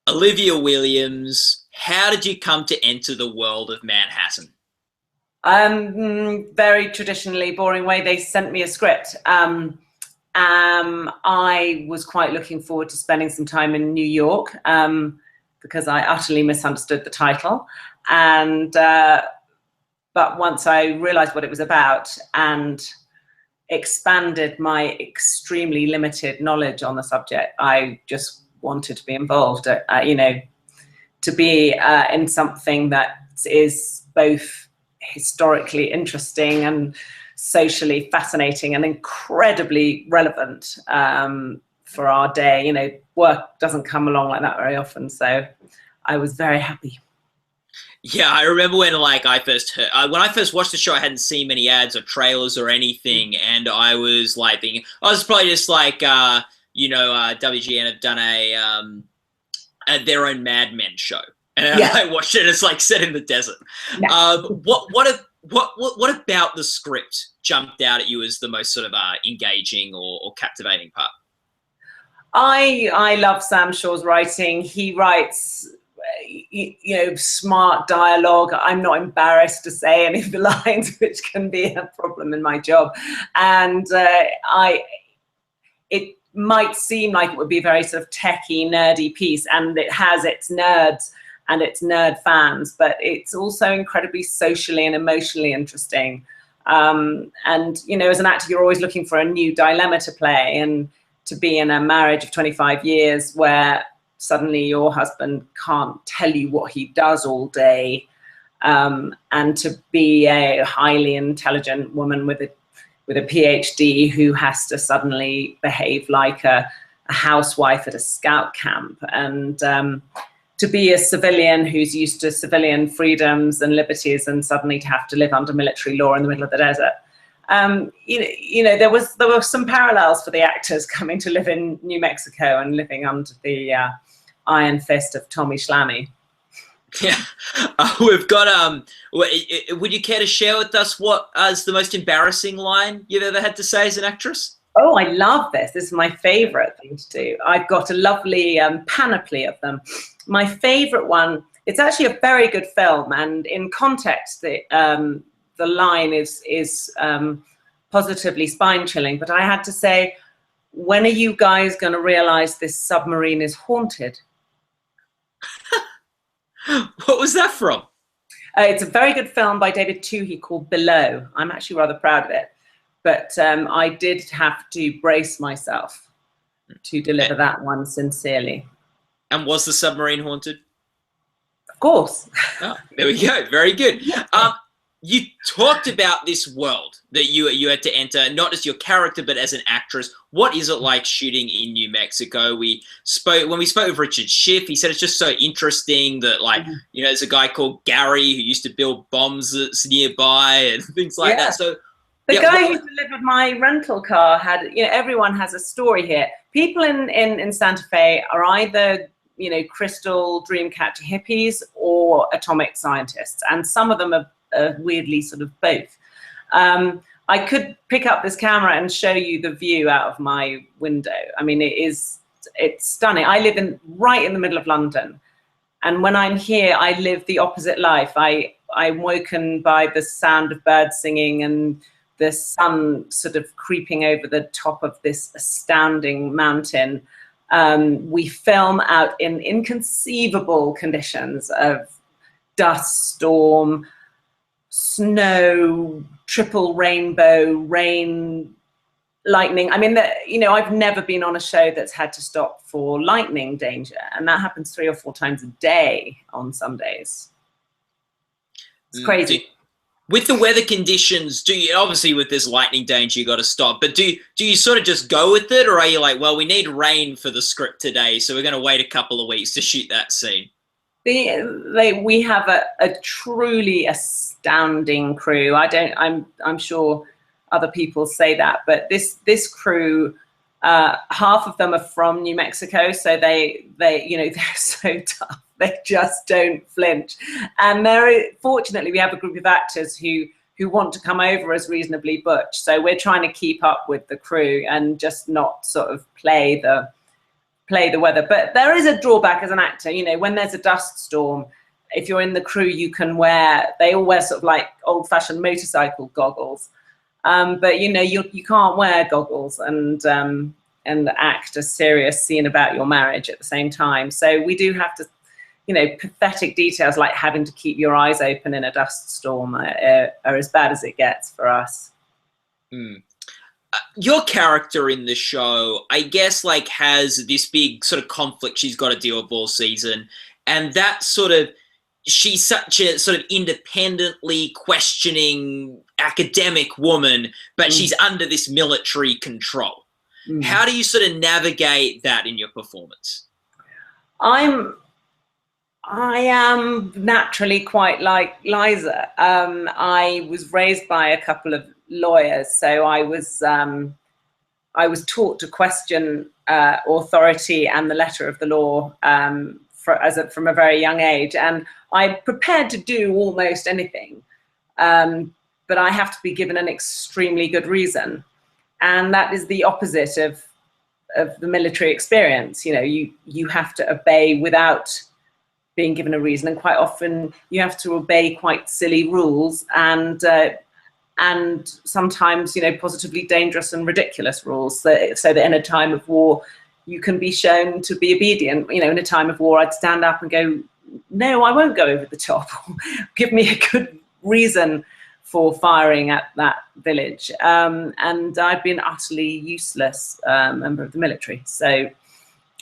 Olivia Williams, how did you come to enter the world of Manhattan? Very traditionally boring way. They sent me a script. I was quite looking forward to spending some time in New York because I utterly misunderstood the title. And but once I realized what it was about and expanded my extremely limited knowledge on the subject, I just wanted to be involved, to be in something that is both historically interesting and socially fascinating and incredibly relevant for our day. Work doesn't come along like that very often, so I was very happy. Yeah, I remember when I first heard when I first watched the show, I hadn't seen many ads or trailers or anything, and I was like thinking, I was probably just like WGN have done their own Mad Men show, and yeah. I watched it. And it's like set in the desert. Yeah. What about the script jumped out at you as the most sort of engaging or captivating part? I love Sam Shaw's writing. He writes, smart dialogue. I'm not embarrassed to say any of the lines, which can be a problem in my job. And it might seem like it would be a very sort of techie, nerdy piece, and it has its nerds and its nerd fans, but it's also incredibly socially and emotionally interesting. And as an actor, you're always looking for a new dilemma to play, and to be in a marriage of 25 years where suddenly your husband can't tell you what he does all day, and to be a highly intelligent woman with a PhD who has to suddenly behave like a housewife at a scout camp, and to be a civilian who's used to civilian freedoms and liberties and suddenly to have to live under military law in the middle of the desert. There were some parallels for the actors coming to live in New Mexico and living under the iron fist of Tommy Schlamme. Yeah, we've got. Would you care to share with us what is the most embarrassing line you've ever had to say as an actress? Oh, I love this. This is my favorite thing to do. I've got a lovely panoply of them. My favorite one. It's actually a very good film, and in context, the line is positively spine-chilling. But I had to say, when are you guys going to realize this submarine is haunted? What was that from? It's a very good film by David Twohy called Below. I'm actually rather proud of it. But I did have to brace myself to deliver that one sincerely. And was the submarine haunted? Of course. Oh, there we go. Very good. Yeah. You talked about this world that you had to enter, not as your character, but as an actress. What is it like shooting in New Mexico? When we spoke with Richard Schiff, he said it's just so interesting that, there's a guy called Gary who used to build bombs that's nearby and things like that. So the guy who delivered my rental car had, everyone has a story here. People in Santa Fe are either, crystal dreamcatcher hippies or atomic scientists, and some of them are weirdly sort of both. I could pick up this camera and show you the view out of my window. I mean, it's stunning. I live right in the middle of London, and when I'm here, I live the opposite life. I'm woken by the sound of birds singing and the sun sort of creeping over the top of this astounding mountain. We film out in inconceivable conditions of dust storm, snow, triple rainbow, rain, lightning. I mean, I've never been on a show that's had to stop for lightning danger, and that happens 3 or 4 times a day on some days. It's crazy. With the weather conditions, obviously with this lightning danger, you got to stop, but do you sort of just go with it, or are you like, well, we need rain for the script today, so we're going to wait a couple of weeks to shoot that scene? We have a truly astounding crew. I'm sure other people say that, but this crew, half of them are from New Mexico, so they're so tough. They just don't flinch. And fortunately, we have a group of actors who want to come over as reasonably butch. So we're trying to keep up with the crew and just not sort of play the play the weather. But there is a drawback as an actor, you know, when there's a dust storm, if you're in the crew, you can they all wear sort of like old-fashioned motorcycle goggles. But you know, you can't wear goggles and act a serious scene about your marriage at the same time. So we do have to, you know, pathetic details like having to keep your eyes open in a dust storm are as bad as it gets for us. Your character in the show, I guess, like, has this big sort of conflict she's got to deal with all season, and that sort of, she's such a sort of independently questioning academic woman, but she's under this military control. How do you sort of navigate that in your performance? I am naturally quite like Liza. I was raised by a couple of lawyers, so I was taught to question authority and the letter of the law from a very young age, and I'm prepared to do almost anything, but I have to be given an extremely good reason, and that is the opposite of the military experience. You know, you have to obey without being given a reason, and quite often you have to obey quite silly rules and sometimes, you know, positively dangerous and ridiculous rules, so that in a time of war you can be shown to be obedient. You know, in a time of war, I'd stand up and go, no, I won't go over the top. Give me a good reason for firing at that village. And I've been utterly useless member of the military. So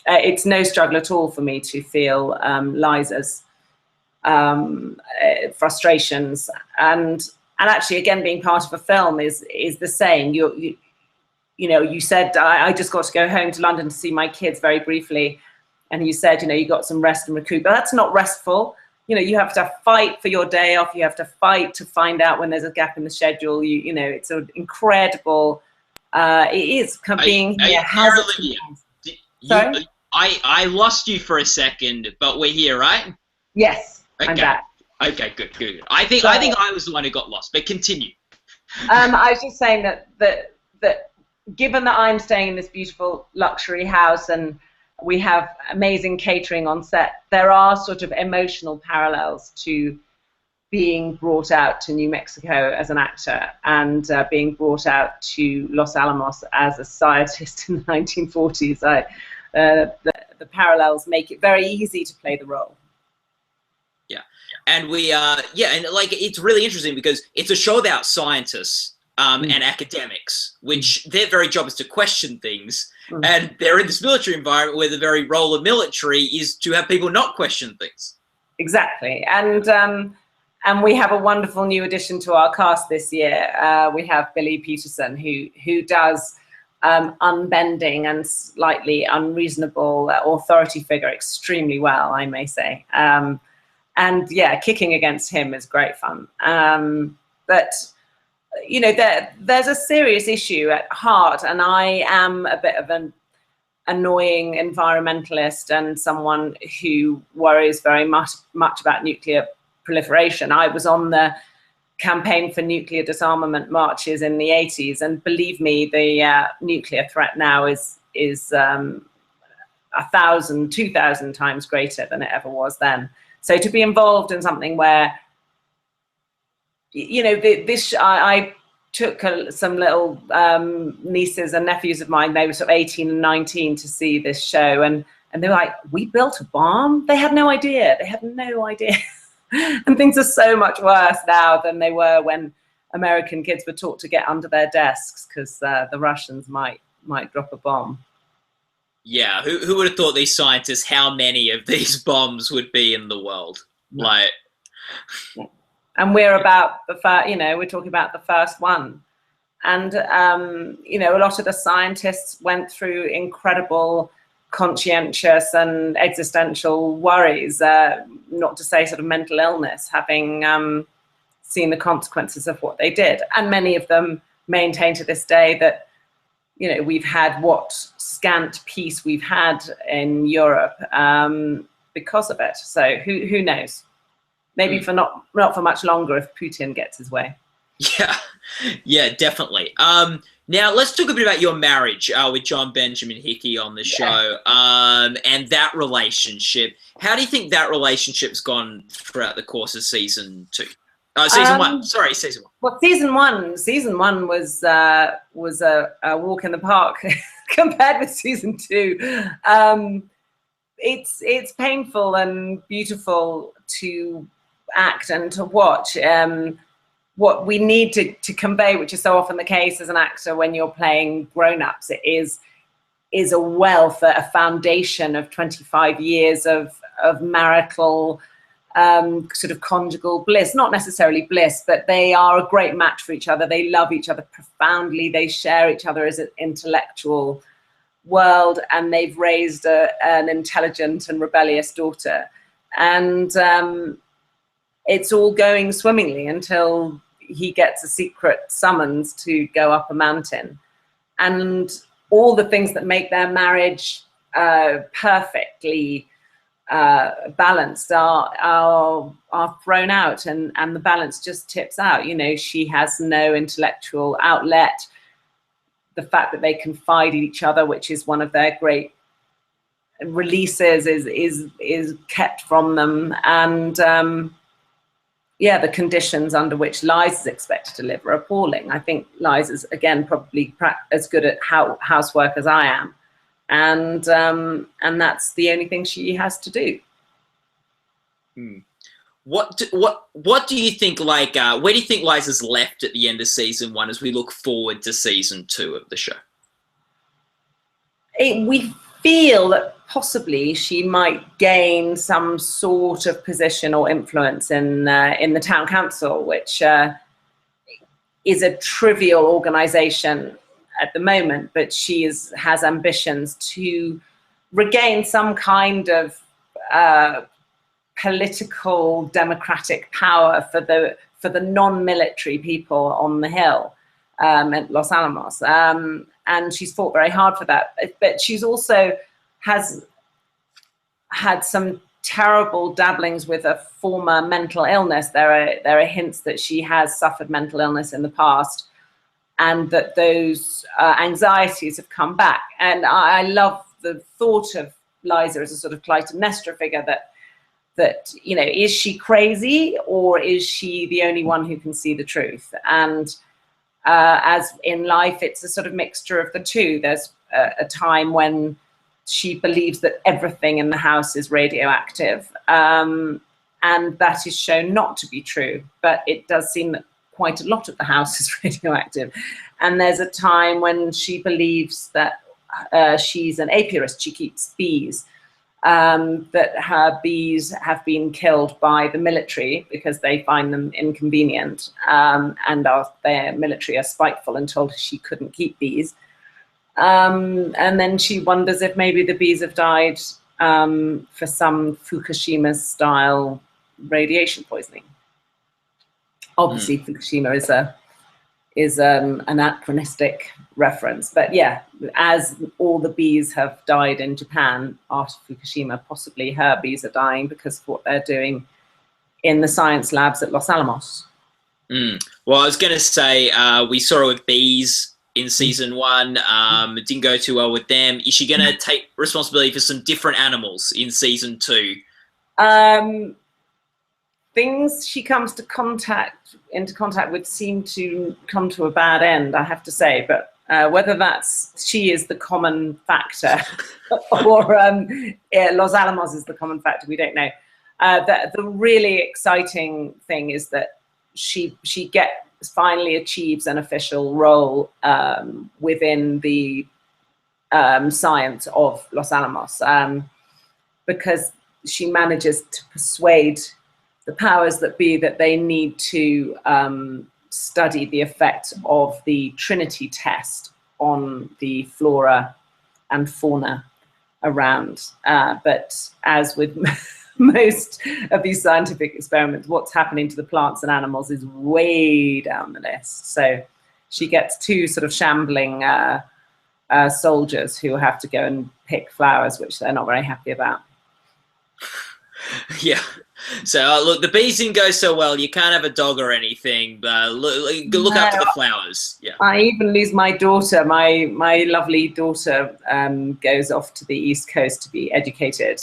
it's no struggle at all for me to feel Liza's frustrations. And actually, again, being part of a film is the same. You know, you said, I just got to go home to London to see my kids very briefly. And you said, you know, you got some rest and recoup. But that's not restful. You know, you have to fight for your day off. You have to fight to find out when there's a gap in the schedule. You know, it's an incredible, it is being here. Sorry? I lost you for a second, but we're here, right? Yes, okay. I'm back. Okay, good. I think I was the one who got lost, but continue. I was just saying that given that I'm staying in this beautiful luxury house and we have amazing catering on set, there are sort of emotional parallels to being brought out to New Mexico as an actor and being brought out to Los Alamos as a scientist in the 1940s. The parallels make it very easy to play the role. Yeah, and and like, it's really interesting because it's a show about scientists and academics, which their very job is to question things, and they're in this military environment where the very role of military is to have people not question things. Exactly, and we have a wonderful new addition to our cast this year. We have Billy Peterson, who does unbending and slightly unreasonable authority figure extremely well, I may say. And yeah, kicking against him is great fun. But you know, there's a serious issue at heart, and I am a bit of an annoying environmentalist and someone who worries very much about nuclear proliferation. I was on the campaign for nuclear disarmament marches in the 80s, and believe me, the nuclear threat now is 1,000, 2,000 times greater than it ever was then. So to be involved in something where, you know, I took some little nieces and nephews of mine, they were sort of 18 and 19, to see this show, and they were like, we built a bomb? They had no idea. They had no idea. And things are so much worse now than they were when American kids were taught to get under their desks because the Russians might drop a bomb. Yeah, who would have thought, these scientists, how many of these bombs would be in the world? Like, and we're about the first, you know, we're talking about the first one. And, you know, a lot of the scientists went through incredible conscientious and existential worries, not to say sort of mental illness, having seen the consequences of what they did. And many of them maintain to this day that, you know, we've had what scant peace we've had in Europe because of it. So who knows? Maybe for not for much longer if Putin gets his way. Yeah, yeah, definitely. Now let's talk a bit about your marriage with John Benjamin Hickey on the show, and that relationship. How do you think that relationship's gone throughout the course of season two? Season one. Sorry, season one. Well, season one was a walk in the park compared with season two. It's painful and beautiful to act and to watch. What we need to convey, which is so often the case as an actor when you're playing grown-ups, it is a wealth, a foundation of 25 years of marital sort of conjugal bliss. Not necessarily bliss, but they are a great match for each other. They love each other profoundly. They share each other as an intellectual world, and they've raised an intelligent and rebellious daughter. And it's all going swimmingly until he gets a secret summons to go up a mountain. And all the things that make their marriage perfectly balanced are thrown out, and the balance just tips out. You know, she has no intellectual outlet. The fact that they confide in each other, which is one of their great releases, is kept from them. And yeah, the conditions under which Liza's expected to live are appalling. I think Liza's, again, probably as good at housework as I am. And that's the only thing she has to do. What do you think, like, where do you think Liza's left at the end of season one as we look forward to season two of the show? We feel that possibly she might gain some sort of position or influence in the town council, which is a trivial organization at the moment, but she has ambitions to regain some kind of political democratic power for the non-military people on the Hill at Los Alamos. And she's fought very hard for that. But she's also has had some terrible dabblings with a former mental illness. There are hints that she has suffered mental illness in the past, and that those anxieties have come back. And I love the thought of Liza as a sort of Clytemnestra figure, that, you know, is she crazy, or is she the only one who can see the truth? And as in life, it's a sort of mixture of the two. There's a time when she believes that everything in the house is radioactive, and that is shown not to be true, but it does seem that quite a lot of the house is radioactive. And there's a time when she believes that she's an apiarist, she keeps bees, that her bees have been killed by the military because they find them inconvenient, and their military are spiteful and told her she couldn't keep bees. And then she wonders if maybe the bees have died for some Fukushima-style radiation poisoning. Obviously, Fukushima is an anachronistic reference, but yeah, as all the bees have died in Japan after Fukushima, possibly her bees are dying because of what they're doing in the science labs at Los Alamos. Well, I was going to say, we saw her with bees in season one. It didn't go too well with them. Is she going to take responsibility for some different animals in season two? Things she comes into contact with seem to come to a bad end, I have to say. But whether she is the common factor or Los Alamos is the common factor, we don't know. The really exciting thing is that she finally achieves an official role within the science of Los Alamos, because she manages to persuade the powers that be that they need to study the effect of the Trinity test on the flora and fauna around. But as with most of these scientific experiments, what's happening to the plants and animals is way down the list. So she gets two sort of shambling soldiers who have to go and pick flowers, which they're not very happy about. Yeah. So look, the bees didn't go so well. You can't have a dog or anything, but look No, after the flowers. Yeah. I even lose my daughter. My lovely daughter goes off to the East Coast to be educated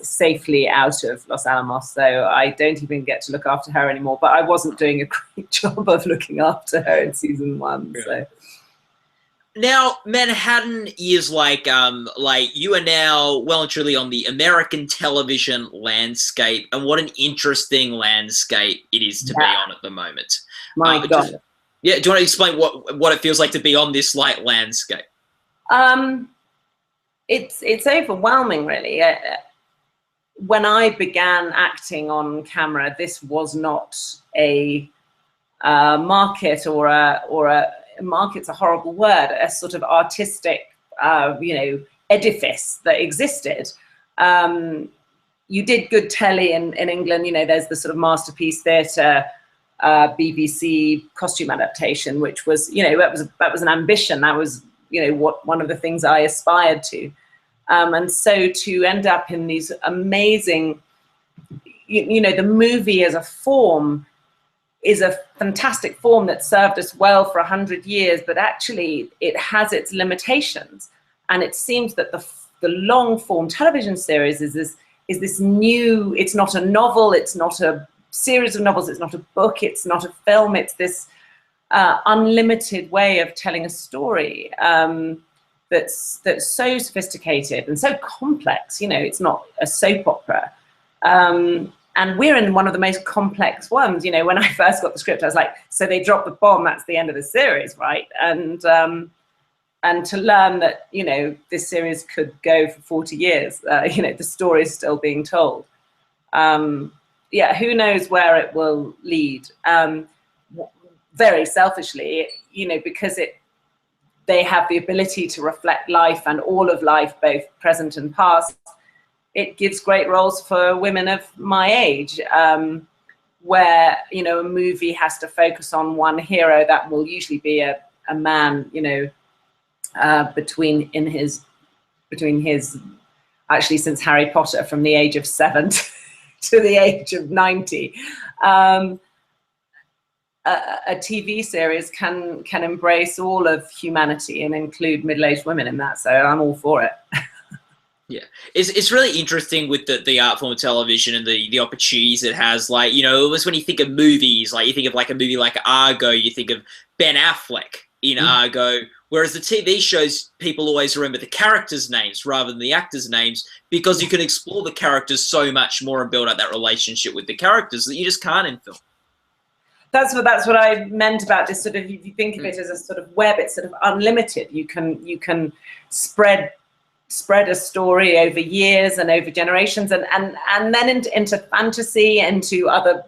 safely out of Los Alamos. So I don't even get to look after her anymore. But I wasn't doing a great job of looking after her in season 1. Yeah. So. Now, Manhattan is like you are now well and truly on the American television landscape, and what an interesting landscape it is to be on at the moment. My God. Yeah, do you want to explain what it feels like to be on this like landscape? It's overwhelming, really. When I began acting on camera, this was not a market or a market's a horrible word, a sort of artistic, edifice that existed. You did good telly in England. There's the sort of Masterpiece Theatre, BBC costume adaptation, which was, that was an ambition. That was, one of the things I aspired to. And so to end up in these amazing, the movie as a form is a fantastic form that served us well for 100 years, but actually it has its limitations. And it seems that the long form television series is this new, it's not a novel, it's not a series of novels, it's not a book, it's not a film, it's this unlimited way of telling a story that's so sophisticated and so complex. It's not a soap opera. And we're in one of the most complex ones. When I first got the script, I was like, so they dropped the bomb, that's the end of the series, right? And to learn that, this series could go for 40 years, the story is still being told. Yeah, who knows where it will lead? Very selfishly, because they have the ability to reflect life and all of life, both present and past. It gives great roles for women of my age, where, a movie has to focus on one hero. That will usually be a man, between his, actually since Harry Potter, from the age of 7 to the age of 90. A TV series can embrace all of humanity and include middle-aged women in that. So I'm all for it. Yeah, it's really interesting with the art form of television and the opportunities it has. Like, almost when you think of movies, like you think of like a movie like Argo, you think of Ben Affleck in Argo, whereas the TV shows, people always remember the characters' names rather than the actors' names, because you can explore the characters so much more and build up that relationship with the characters that you just can't in film. That's what I meant about this sort of, if you think of it as a sort of web, it's sort of unlimited. You can spread a story over years and over generations, and then into fantasy, into other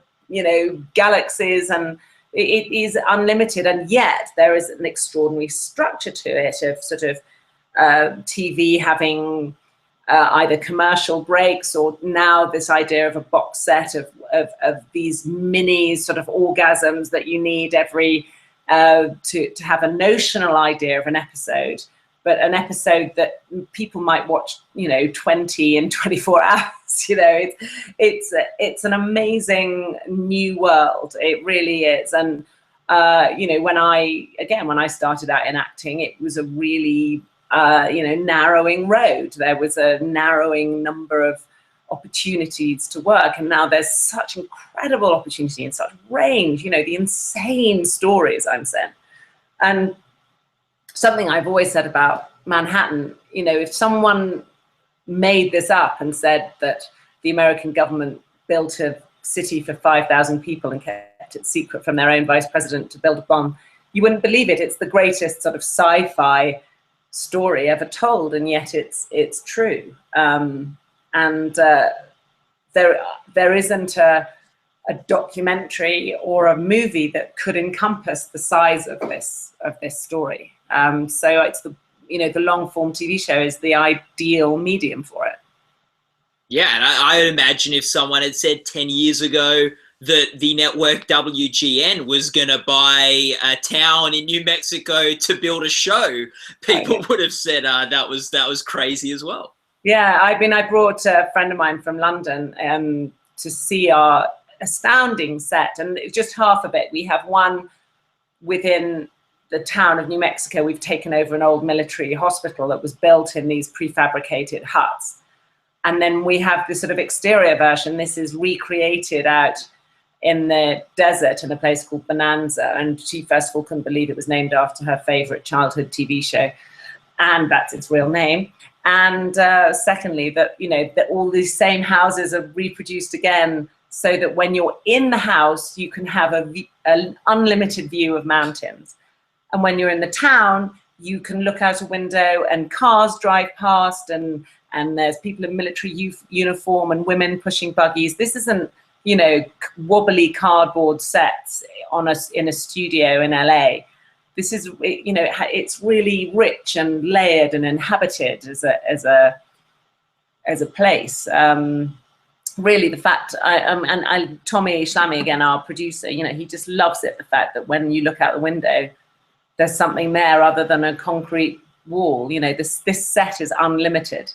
galaxies, and it is unlimited. And yet there is an extraordinary structure to it of sort of TV having either commercial breaks, or now this idea of a box set of these mini sort of orgasms that you need every to have a notional idea of an episode, but an episode that people might watch 20 in 24 hours. It's an amazing new world. It really is. And when I started out in acting, it was a really narrowing road. There was a narrowing number of opportunities to work, and now there's such incredible opportunity and such range, the insane stories I'm sent. And something I've always said about Manhattan, if someone made this up and said that the American government built a city for 5,000 people and kept it secret from their own vice president to build a bomb, you wouldn't believe it. It's the greatest sort of sci-fi story ever told, and yet it's true. There isn't a documentary or a movie that could encompass the size of this story. So it's the long form TV show is the ideal medium for it. Yeah, and I imagine if someone had said 10 years ago that the network WGN was going to buy a town in New Mexico to build a show, people would have said that was crazy as well. Yeah, I brought a friend of mine from London to see our astounding set. And it's just half of it. We have one within the town of New Mexico. We've taken over an old military hospital that was built in these prefabricated huts. And then we have this sort of exterior version. This is recreated out in the desert in a place called Bonanza. And she, first of all, couldn't believe it was named after her favorite childhood TV show. And that's its real name. And secondly, that, you know, that all these same houses are reproduced again, so that when you're in the house, you can have an unlimited view of mountains. And when you're in the town, you can look out a window and cars drive past, and there's people in military uniform and women pushing buggies. This isn't, you know, wobbly cardboard sets in a studio in LA. This is, you know, it's really rich and layered and inhabited as a place. Really, the fact, Tommy Shlamy, again, our producer, you know, he just loves it, the fact that when you look out the window, there's something there other than a concrete wall. You know, this set is unlimited.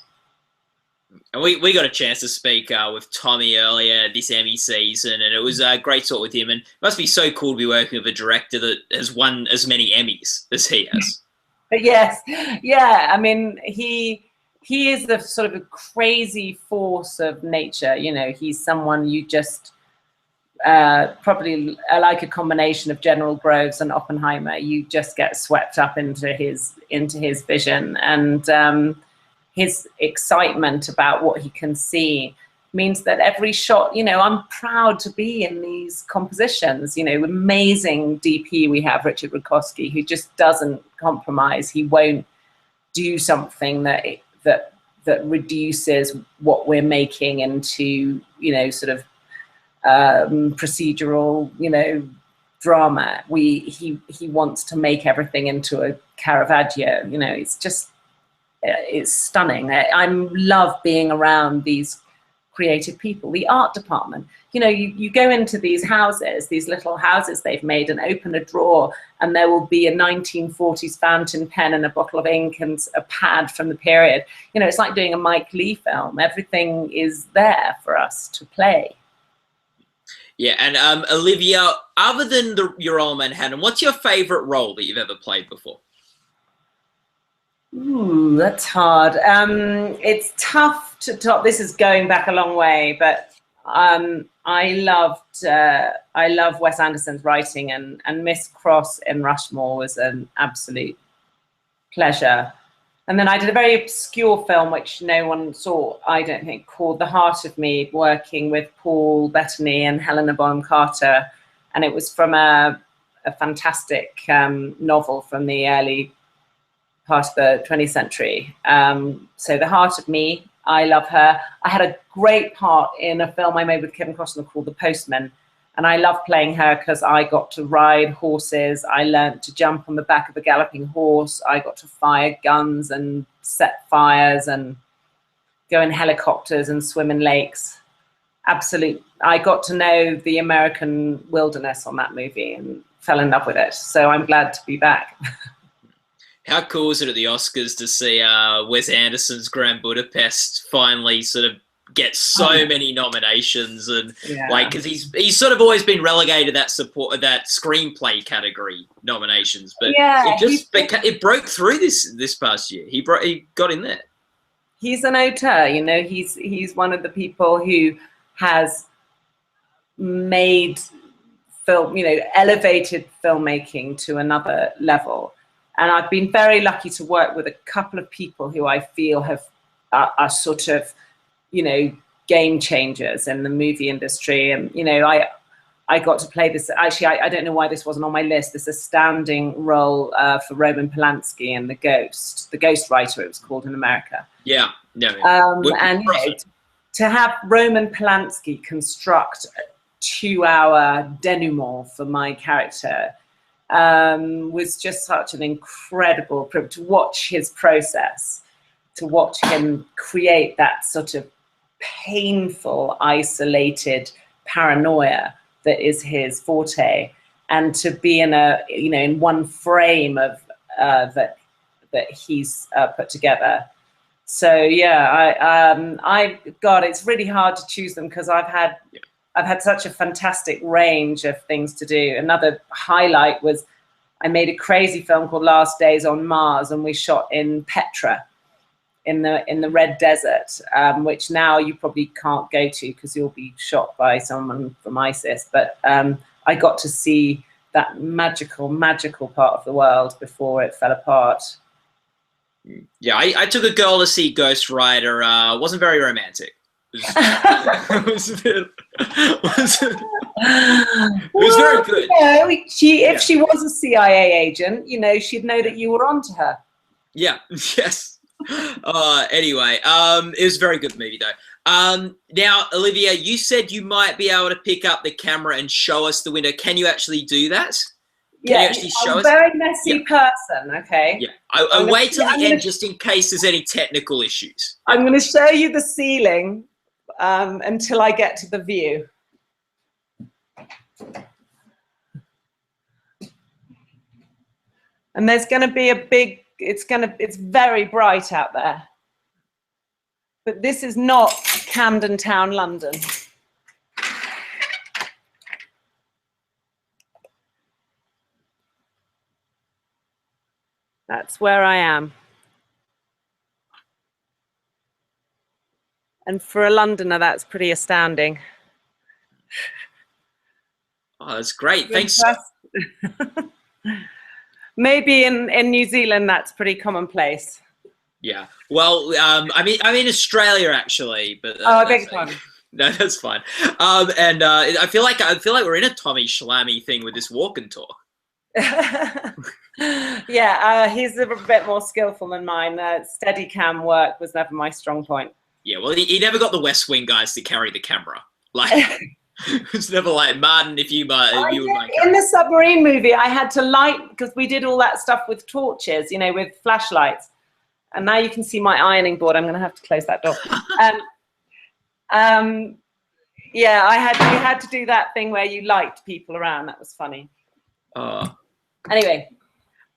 And we got a chance to speak with Tommy earlier this Emmy season, and it was a great talk with him. And it must be so cool to be working with a director that has won as many Emmys as he has. Yes, yeah. I mean, he is the sort of a crazy force of nature. You know, he's someone you just probably like a combination of General Groves and Oppenheimer. You just get swept up into his vision, and his excitement about what he can see means that every shot, you know, I'm proud to be in these compositions. You know, amazing DP we have, Richard Rutkowski, who just doesn't compromise. He won't do something that reduces what we're making into, you know, sort of procedural, you know, drama. He wants to make everything into a Caravaggio. You know, it's just, it's stunning. I love being around these creative people. The art department, you know, you go into these houses, these little houses they've made, and open a drawer, and there will be a 1940s fountain pen and a bottle of ink and a pad from the period. You know, it's like doing a Mike Leigh film. Everything is there for us to play. Yeah, and Olivia, other than your role in Manhattan, what's your favorite role that you've ever played before? Ooh, that's hard. It's tough to top. This is going back a long way, but I love Wes Anderson's writing, and Miss Cross in Rushmore was an absolute pleasure. And then I did a very obscure film which no one saw, I don't think, called The Heart of Me, working with Paul Bettany and Helena Bonham Carter, and it was from a fantastic novel from the early part of the 20th century. So The Heart of Me, I love her. I had a great part in a film I made with Kevin Costner called The Postman, and I love playing her because I got to ride horses. I learned to jump on the back of a galloping horse. I got to fire guns and set fires and go in helicopters and swim in lakes. Absolute. I got to know the American wilderness on that movie and fell in love with it. So I'm glad to be back. How cool is it at the Oscars to see Wes Anderson's Grand Budapest finally sort of get so many nominations, and like, because he's sort of always been relegated that screenplay category nominations, but it broke through this past year. He got in there. He's an auteur, you know. He's one of the people who has made film, you know, elevated filmmaking to another level. And I've been very lucky to work with a couple of people who I feel are sort of, you know, game changers in the movie industry. And, you know, I got to play this, actually, I don't know why this wasn't on my list, this astounding role for Roman Polanski in The Ghost Writer, it was called in America. Yeah. And you know, to have Roman Polanski construct a 2-hour denouement for my character was just such an incredible privilege to watch his process, to watch him create that sort of painful, isolated paranoia that is his forte, and to be in one frame of that he's put together. So yeah, God, it's really hard to choose them because I've had such a fantastic range of things to do. Another highlight was I made a crazy film called Last Days on Mars, and we shot in Petra, in the Red Desert, which now you probably can't go to because you'll be shot by someone from ISIS. But I got to see that magical part of the world before it fell apart. Yeah, I took a girl to see Ghost Rider. Wasn't very romantic. It was very good. If she was a CIA agent, you know, she'd know that you were onto her. Yeah. Yes. Anyway, it was a very good movie though. Now, Olivia, you said you might be able to pick up the camera and show us the window. Can you actually do that? Can you actually show us? I'm a very messy person, okay? Yeah, I wait till the end just in case there's any technical issues. I'm going to show you the ceiling until I get to the view. And there's going to be a big, it's very bright out there. But this is not Camden Town, London. That's where I am. And for a Londoner, that's pretty astounding. Oh, that's great. Thanks. Maybe in New Zealand, that's pretty commonplace. Yeah. Well, I mean Australia actually, but I beg your pardon. No, that's fine. I feel like we're in a Tommy Schlamme thing with this walk and talk. Yeah, he's a bit more skillful than mine. Steadicam work was never my strong point. Yeah, well, he never got the West Wing guys to carry the camera. Like, it's never like, Martin, if you in the submarine movie, I had to light, because we did all that stuff with torches, you know, with flashlights. And now you can see my ironing board. I'm going to have to close that door. Yeah, we had to do that thing where you light people around. That was funny. Anyway.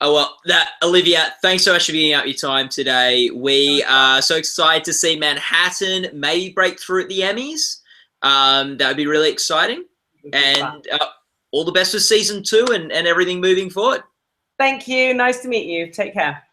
Oh, well, Olivia, thanks so much for giving up your time today. We are so excited to see Manhattan maybe break through at the Emmys. That would be really exciting. And all the best for season 2 and everything moving forward. Thank you. Nice to meet you. Take care.